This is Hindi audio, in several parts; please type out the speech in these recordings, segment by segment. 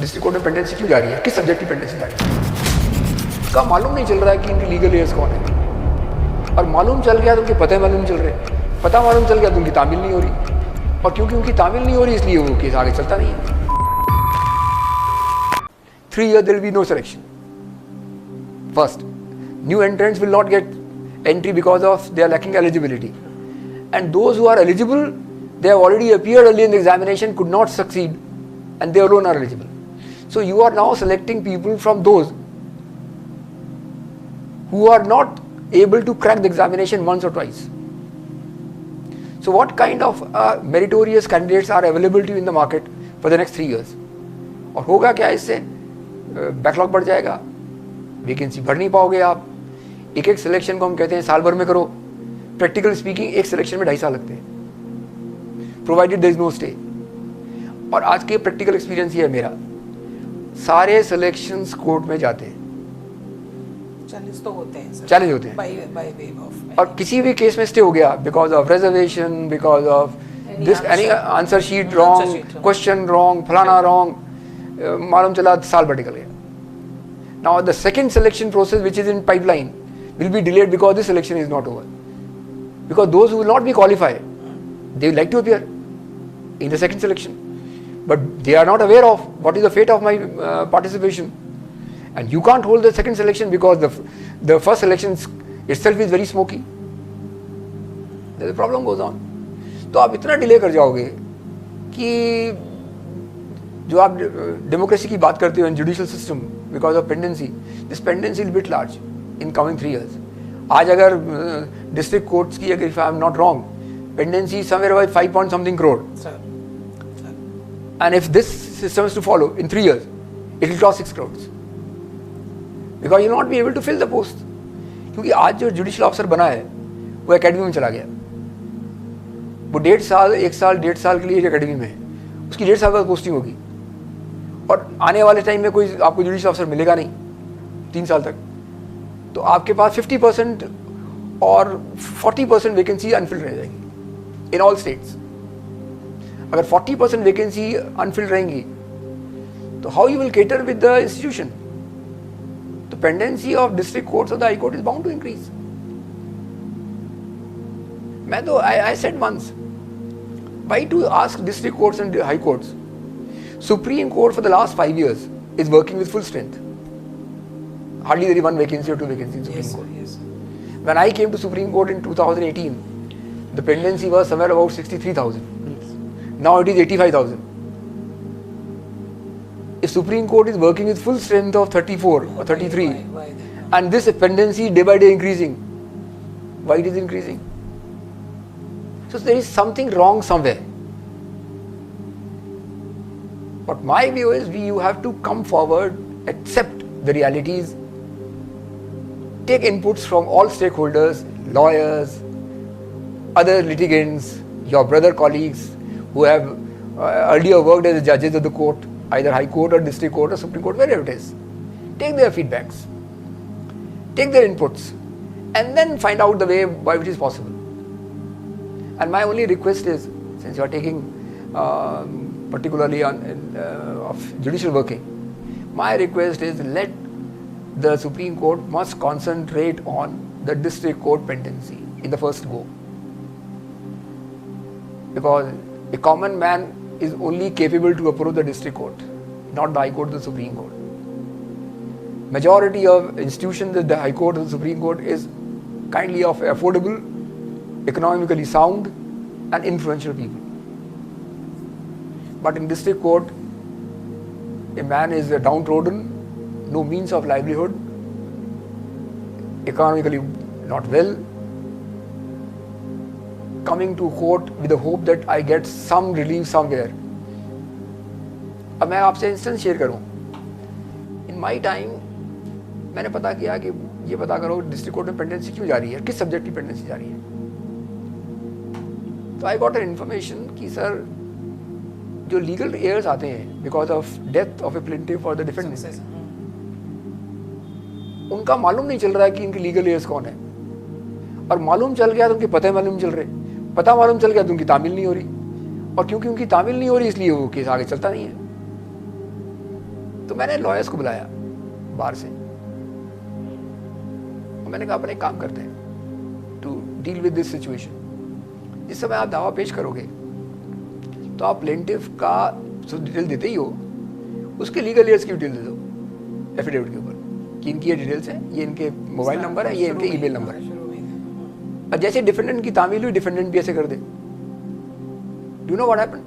डिस्ट्रिक्ट कोर्ट में पेंडेंसी क्यों जा रही है, किस सब्जेक्ट की पेंडेंसी जा रही है, इसका मालूम नहीं चल रहा है कि इनकी लीगल एयर्स कौन है। और मालूम चल गया तो उनके पते मालूम चल रहे, पता मालूम चल गया तो उनकी तामील नहीं हो रही, और क्योंकि उनकी तामील नहीं हो रही इसलिए वो केस आगे चलता नहीं है। 3 years there will be no selection. First, new entrants will not get entry because of they are lacking eligibility, and those who are eligible, they have already appeared early in the examination, could not succeed, and they alone are eligible. So you are now selecting people from those who are not able to crack the examination once or twice. So what kind of meritorious candidates are available to you in the market for the next 3 years? और होगा क्या इससे? बैकलॉग बढ़ जाएगा, वैकेंसी भर नहीं पाओगे आप। एक एक सिलेक्शन को हम कहते हैं साल भर में करो, प्रैक्टिकल स्पीकिंग एक सिलेक्शन में 2.5 साल लगते हैं, provided there is no stay. और आज के प्रैक्टिकल एक्सपीरियंस ये है मेरा, सारे सिलेक्शंस कोर्ट में जाते हैं, चैलेंज तो होते हैं, चैलेंज होते हैं बाय वे ऑफ, और किसी भी केस में स्टे हो गया because of reservation, because of this any answer sheet wrong, question wrong, फलाना रॉन्ग, मालूम चला साल भर निकल गया। Now the second selection process which is in pipeline will be delayed because this selection is not over, because those who will not be qualified they would like to appear in the second selection, but they are not aware of what is the fate of my participation, and you can't hold the second selection because the first selection itself is very smoky. The problem goes on. तो आप इतना डिले कर जाओगे कि जो आप डेमोक्रेसी की बात करते हो इन judicial system, because of pendency, this pendency will bit large in coming 3 years. आज अगर डिस्ट्रिक्ट कोर्ट्स की, अगर if I am not wrong, pendency is somewhere about 5 point something crore. Sir. And if this system is to follow in 3 years, it will cost 6 crores. Because you will not be able to fill the post. क्योंकि आज जो जुडिशियल ऑफिसर बना है वो एकेडमी में चला गया, वो 1.5 साल 1 साल 1.5 साल के लिए एकेडमी में है, उसकी 1.5 साल बाद पोस्टिंग होगी, और आने वाले टाइम में कोई आपको जुडिशियल ऑफिसर मिलेगा नहीं 3 साल तक। तो आपके पास 50% और 40% वैकेंसी अनफिल्ड रह जाएगी in all states. अगर 40% वैकेंसी अनफिल्ड रहेंगी तो how you will cater with the institution? The pendency of district courts or the high court is bound to increase. मैं तो I said once, why to ask district courts and high courts? Supreme Court for the last 5 years is working with full strength. Hardly there is 1 vacancy or 2 vacancies in Supreme Court. Yes. When I came to Supreme Court in 2018, the pendency was somewhere about 63,000. Now it is 85,000. If Supreme Court is working with full strength of 34 or 33, Why and this pendency day by day increasing, why it is increasing? So there is something wrong somewhere. But my view is you have to come forward, accept the realities, take inputs from all stakeholders, lawyers, other litigants, your brother colleagues who have earlier worked as judges of the court, either high court or district court or supreme court, wherever it is. Take their feedbacks, take their inputs, and then find out the way by which is possible. And my only request is, since you are taking particularly on of judicial working, my request is let the Supreme Court must concentrate on the district court pendency in the first go. Because a common man is only capable to approach the district court, not the high court or the supreme court. Majority of institutions at the high court or the supreme court is kindly of affordable, economically sound and influential people. But in district court, a man is downtrodden, no means of livelihood, economically not well, coming to court with the hope that I get some relief somewhere. अब मैं आपसे इंस्टेंस शेयर करूं, इन माई टाइम मैंने पता किया कि ये पता करो डिस्ट्रिक्ट कोर्ट में पेंडेंसी क्यों जा रही है, किस सब्जेक्ट की पेंडेंसी जा रही है। तो आई गॉट एन इन्फॉर्मेशन कि सर जो लीगल एयर्स आते हैं because of death of A plaintiff और द डिफेंडेंट, उनका मालूम नहीं चल रहा है कि इनके लीगल एयर्स कौन है, और मालूम चल गया तो उनके पते मालूम चल रहे, पता मालूम चल गया तो उनकी तामील नहीं हो रही, और क्योंकि उनकी तामील नहीं हो रही इसलिए वो केस आगे चलता नहीं है। तो मैंने लॉयर्स को बुलाया बाहर से, और मैंने कहा अपन एक काम करते हैं to deal with this situation. जिस समय आप दावा पेश करोगे तो आप प्लेंटिफ का डिटेल देते ही हो, उसके लीगल एड्स की डिटेल दे दो एफिडेविट के ऊपर कि इनकी ये डिटेल्स हैं, ये इनके मोबाइल नंबर है, ये इनके ईमेल नंबर है। और जैसे डिफेंडेंट की तामील हुई, डिफेंडेंट भी ऐसे कर दे। Do know what happened?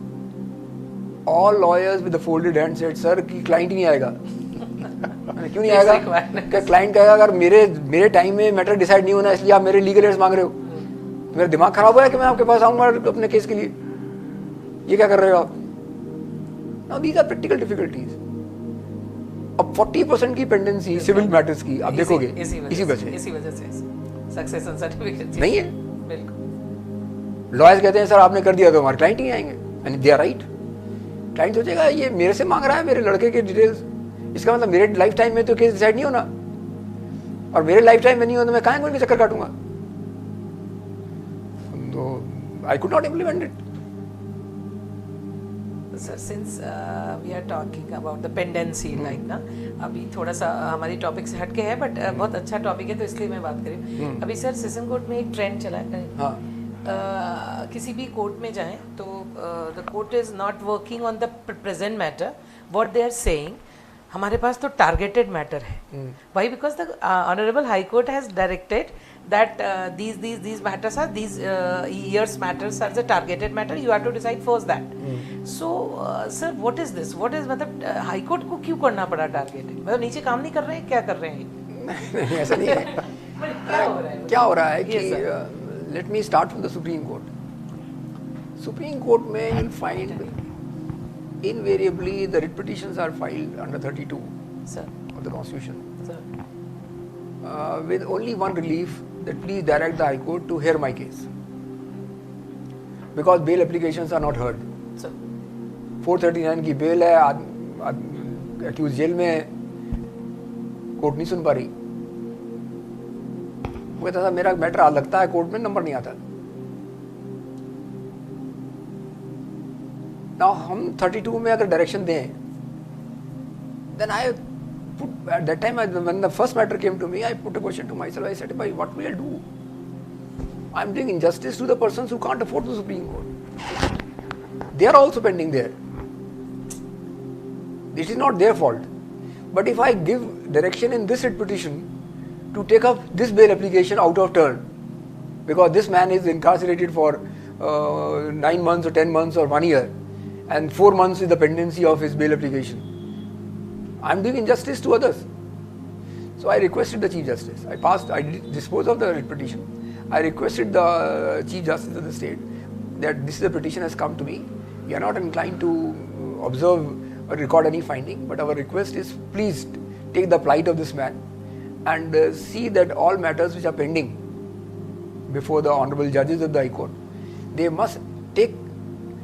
All lawyers with the folded hand said sir कि क्लाइंट ही नहीं आएगा। क्यों नहीं आएगा? क्या क्लाइंट कहेगा अगर मेरे टाइम में मैटर डिसाइड नहीं होना इसलिए आप मेरे लीगल एड्स मांग रहे हो? मेरा दिमाग खराब हुआ है कि मैं आपके पास आऊंगा अपने केस के लिए? ये क्या कर रहे हो आप? Now these are practical difficulties. अब 40% की पेंडेंसी सिविल मैटर्स की आप देखोगे इसी वजह से सक्सेशन सर्टिफिकेट नहीं है। बिल्कुल। लॉयर्स कहते हैं सर आपने कर दिया तो हमारे क्लाइंट ही आएंगे, and they are right. Client सोचेगा ये मेरे से मांग रहा है मेरे लड़के के डिटेल्स, इसका मतलब मेरे लाइफ टाइम में तो केस डिसाइड नहीं होना, और मेरे लाइफ टाइम में नहीं होना तो मैं कहाँ कोई चक्कर काटूंगा? तो I could not implement it. Sir since we are talking about the pendency like ना, अभी थोड़ा सा हमारी टॉपिक से हटके है बट बहुत अच्छा टॉपिक है तो इसलिए मैं बात करी। अभी सर सेशन कोर्ट में एक ट्रेंड चला है, हाँ। किसी भी कोर्ट में जाएं तो the court is not working on the present matter, what they are saying हमारे पास तो टारगेटेड मैटर है। Why? Because the honourable high court has directed that these matters are these years matters are the targeted matter, you have to decide first that. So sir what is this, what is मतलब हाई कोर्ट को क्यों करना पड़ा टारगेटेड? मतलब नीचे काम नहीं कर रहे हैं, क्या कर रहे हैं? नहीं ऐसा नहीं है। क्या हो रहा है कि let me start from the supreme court. Supreme court में you'll find invariably the writ petitions are filed under 32 sir of the constitution, sir with only one relief, that please direct the High Court to hear my case, because bail applications are not heard. sir 439 की बेल है, अक्यूज जेल में है, कोर्ट नहीं सुन पा रही। वो कहता था मेरा मैटर आ लगता है कोर्ट में, नंबर नहीं आता। Now हम 32 में अगर डायरेक्शन दें, then I at that time when the first matter came to me, I put a question to myself. I said, what will I do? I'm doing injustice to the persons who can't afford the Supreme Court. They are also pending there. This is not their fault. But if I give direction in this writ petition to take up this bail application out of turn, because this man is incarcerated for 9 months or 10 months or 1 year, and 4 months is the pendency of his bail application, I'm doing injustice to others. So I requested the Chief Justice. I disposed of the writ petition. I requested the Chief Justice of the state that this is the petition has come to me. We are not inclined to observe or record any finding, but our request is please take the plight of this man and see that all matters which are pending before the honorable judges of the High Court, they must take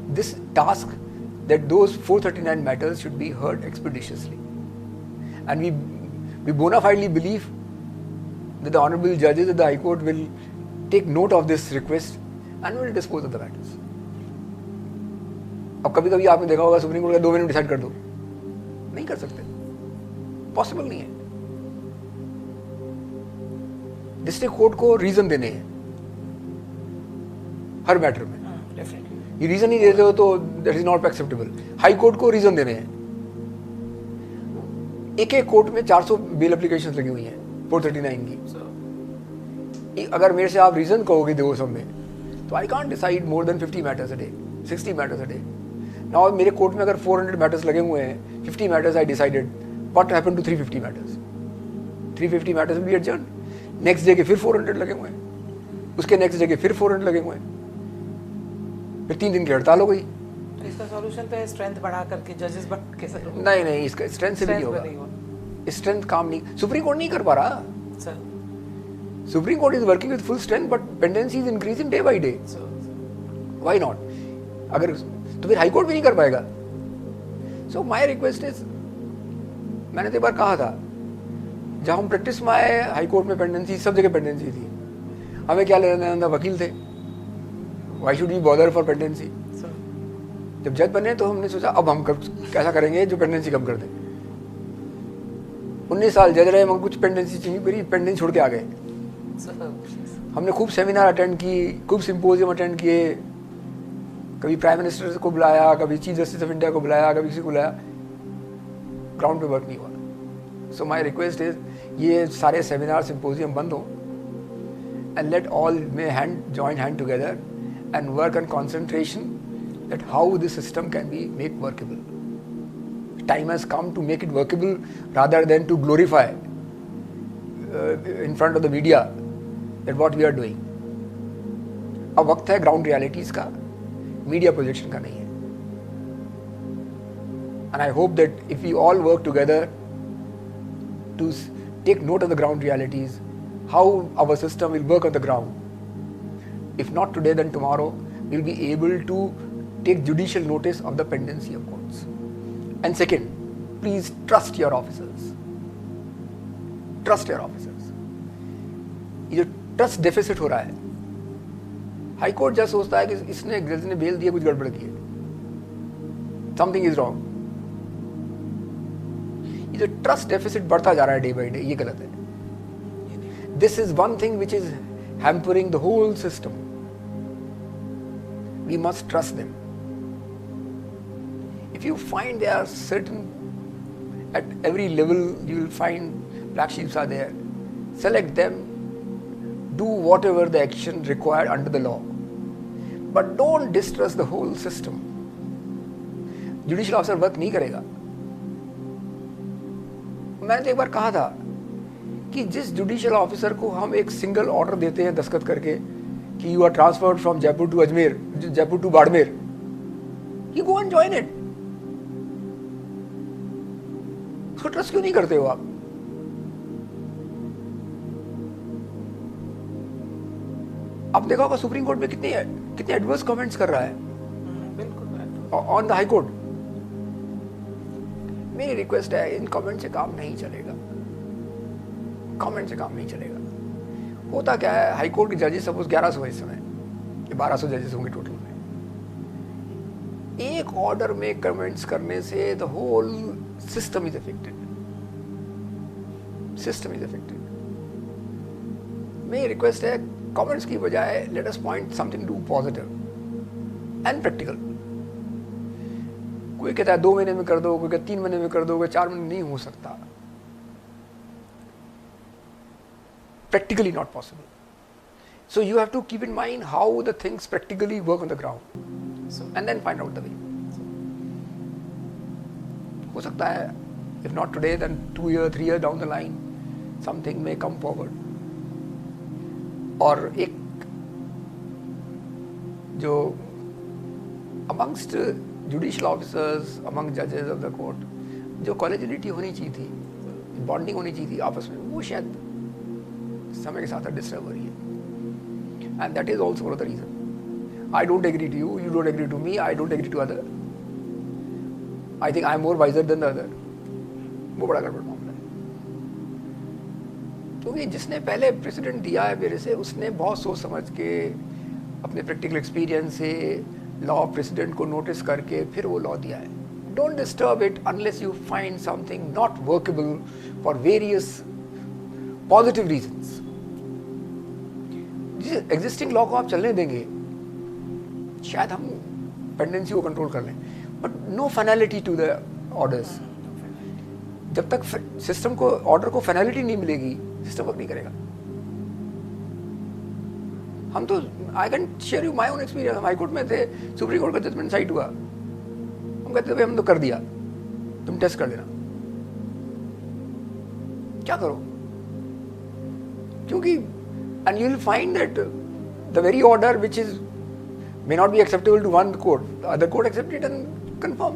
this task that those 439 matters should be heard expeditiously. And we bona fidely believe that the honorable judges of the High Court will take note of this request and will dispose of the matters. अब कभी कभी आपने देखा होगा सुप्रीम कोर्ट का 2 मिनट डिसाइड कर दो, नहीं कर सकते, पॉसिबल नहीं है। डिस्ट्रिक्ट कोर्ट को रीजन देने हैं हर मैटर में। ये रीजन ही देते हो तो that is not acceptable. High court को रीजन देने हैं। एक एक कोर्ट में 400 बेल एप्लीकेशंस लगी हुई हैं 439 की। अगर मेरे से आप रीजन कहोगे दो सब में, तो I can't decide more than 50 matters a day, 60 matters a day. Now मेरे कोर्ट में अगर 400 मैटर्स लगे हुए हैं, 50 matters I decided, what happened to 350 matters? 350 matters will be adjourned. Next day के फिर 400 लगे हुए हैं, उसके नेक्स्ट डे के फिर 400 लगे हुए हैं, फिर 3 दिन की हड़ताल हो गई। इसका सॉल्यूशन तो है स्ट्रेंथ बढ़ा करके जजेस बढ़ के सर। नहीं, इसका स्ट्रेंथ से भी नहीं होगा। स्ट्रेंथ काम नहीं, सुप्रीम कोर्ट नहीं कर पा रहा sir. Supreme court is working with full strength but pendency is increasing day by day. Why not? अगर तो फिर हाई कोर्ट भी नहीं कर पाएगा। सो माय रिक्वेस्ट इज, मैंने तो एक बार कहा था जब हम प्रैक्टिस में आए, हाई कोर्ट में पेंडेंसी, सब जगह पेंडेंसी थी, हमें क्या लेना देना, वकील थे, why should we bother for pendency? जब जज बने तो हमने सोचा अब हम कैसा करेंगे जो पेंडेंसी कम कर दें। 19 साल जज रहे, मगर कुछ पेंडेंसी चाहिए, मेरी पेंडेंसी छोड़ के आ गए। हमने खूब सेमिनार अटेंड की, खूब सिंपोजियम अटेंड किए, कभी प्राइम मिनिस्टर को बुलाया, कभी चीफ जस्टिस ऑफ इंडिया को बुलाया, कभी किसी को बुलाया, ग्राउंड पे वर्क नहीं हुआ। सो माई रिक्वेस्ट इज ये सारे सेमिनार सिंपोजियम बंद हो and let all may join hand together and work on concentration that how the system can be made workable. Time has come to make it workable rather than to glorify in front of the media that what we are doing. अब वक्त है ग्राउंड रियलिटीज का, मीडिया प्रोजेक्शन का नहीं है। And I hope that if we all work together to take note of the ground realities, how our system will work on the ground. If not today, then tomorrow we'll be able to take judicial notice of the pendency of courts. And second, please trust your officers. Trust your officers. ये जो ट्रस्ट डेफिसिट हो रहा है, हाई कोर्ट जज सोचता है कि इसने जज ने बेल दिया, कुछ गड़बड़ की है, समथिंग इज रॉन्ग। ये जो ट्रस्ट डेफिसिट बढ़ता जा रहा है डे बाई डे, ये गलत है। This is one thing which is hampering the whole system. We must trust them. If you find there are certain, at every level you will find black sheeps are there, select them, do whatever the action required under the law. But don't distrust the whole system. Judicial officer work नहीं करेगा। मैंने तो एक बार कहा था कि जिस जुडिशियल ऑफिसर को हम एक सिंगल ऑर्डर देते हैं दस्तखत करके कि you are transferred from Jaipur to Ajmer, Jaipur to Barmer, you go and join it. उसको ट्रस्ट क्यों नहीं करते हो आप? आप देखा होगा सुप्रीम कोर्ट में कितने एडवर्स कमेंट्स कर रहा है ऑन द हाई कोर्ट। मेरी रिक्वेस्ट है, इन कमेंट से काम नहीं चलेगा, कमेंट से काम नहीं चलेगा। होता क्या है, हाई कोर्ट के जजेस सपोज 1100 इस समय, 1200 जजेस होंगे टोटल में। एक ऑर्डर में कमेंट्स करने से the whole system is affected. System is affected. मेरी रिक्वेस्ट है, कमेंट्स की बजाय let us point something to positive and practical. कोई कहता है 2 महीने में कर दो, कोई कहता 3 महीने में कर दो, कोई 4 महीने, नहीं हो सकता। Practically not possible. So you have to keep in mind how the things practically work on the ground, and then find out the way. हो सकता है, if not today, then 2 years, 3 years down the line, something may come forward. और एक जो amongst judicial officers, among judges of the court, जो collegiality होनी चाहिए थी, bonding होनी चाहिए थी आपस में, वो शायद समय के साथ डिस्टर्ब हो रही है। And that is also one of the reason. I don't agree to you, you don't agree to me, I don't agree to other, I think I am more wiser than the other. वो बड़ा गड़बड़ मामला है, क्योंकि जिसने पहले प्रेसिडेंट दिया है मेरे से, उसने बहुत सोच समझ के अपने प्रैक्टिकल एक्सपीरियंस से लॉ प्रेसिडेंट को नोटिस करके फिर वो लॉ दिया है। Don't disturb it unless you find something not workable for various positive reasons. जिस एग्जिस्टिंग लॉ को आप चलने देंगे, शायद हम पेंडेंसी को कंट्रोल कर लें, but no finality to the orders. जब तक सिस्टम को, ऑर्डर को फाइनलिटी नहीं मिलेगी, सिस्टम वर्क नहीं करेगा। हम तो, I can share you my own experience. हम हाई कोर्ट में थे, सुप्रीम कोर्ट का जजमेंट साइट हुआ, हम कहते थे भाई हम तो कर दिया, तुम टेस्ट कर देना। क्या करो? क्योंकि and you will find that the very order which is may not be acceptable to one court, the other court accept it and confirm.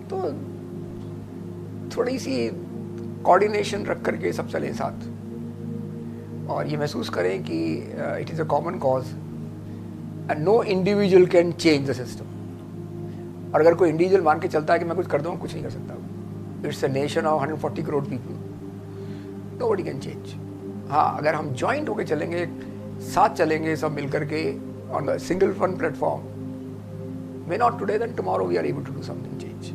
तो थोड़ी सी कोऑर्डिनेशन रख करके सब चलें साथ, और ये महसूस करें कि it is a common cause and no individual can change the system. और अगर कोई इंडिविजुअल मान के चलता है कि मैं कुछ कर दूँ, कुछ नहीं कर सकता। It's a nation of 140 crore people, nobody can change. हाँ, अगर हम जॉइंट होकर चलेंगे, साथ चलेंगे सब मिलकर के on the single one platform, may not today then tomorrow we are able to do something change.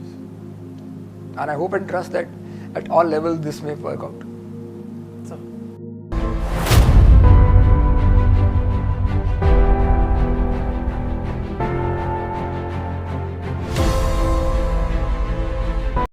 And I hope and trust that at all levels this may work out. So